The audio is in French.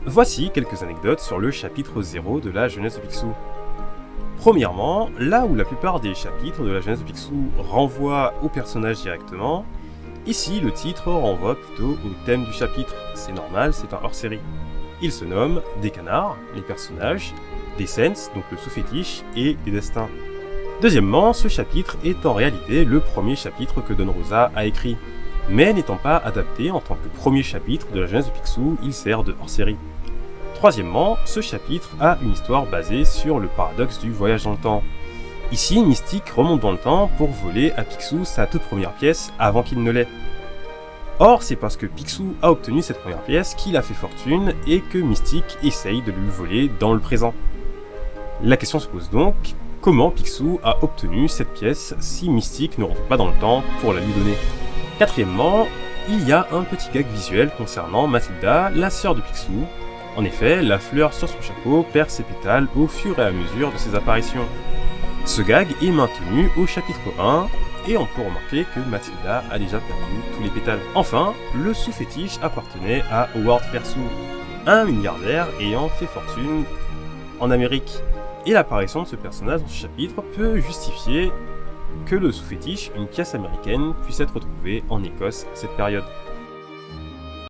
Voici quelques anecdotes sur le chapitre 0 de la jeunesse de Picsou. Premièrement, là où la plupart des chapitres de la jeunesse de Picsou renvoient au personnage directement, ici le titre renvoie plutôt au thème du chapitre. C'est normal, c'est un hors-série. Il se nomme Des canards, les personnages, des sens, donc le sous-fétiche, et des destins. Deuxièmement, ce chapitre est en réalité le premier chapitre que Don Rosa a écrit. Mais n'étant pas adapté en tant que premier chapitre de la jeunesse de Picsou, il sert de hors-série. Troisièmement, ce chapitre a une histoire basée sur le paradoxe du voyage dans le temps. Ici, Mystique remonte dans le temps pour voler à Picsou sa toute première pièce avant qu'il ne l'ait. Or, c'est parce que Picsou a obtenu cette première pièce qu'il a fait fortune et que Mystique essaye de lui voler dans le présent. La question se pose donc, comment Picsou a obtenu cette pièce si Mystique ne rentre pas dans le temps pour la lui donner ? Quatrièmement, il y a un petit gag visuel concernant Mathilda, la sœur de Picsou. En effet, la fleur sur son chapeau perd ses pétales au fur et à mesure de ses apparitions. Ce gag est maintenu au chapitre 1, et on peut remarquer que Mathilda a déjà perdu tous les pétales. Enfin, le sous-fétiche appartenait à Howard Fersou, un milliardaire ayant fait fortune en Amérique. Et l'apparition de ce personnage dans ce chapitre peut justifier que le sous-fétiche, une pièce américaine, puisse être trouvée en Écosse à cette période.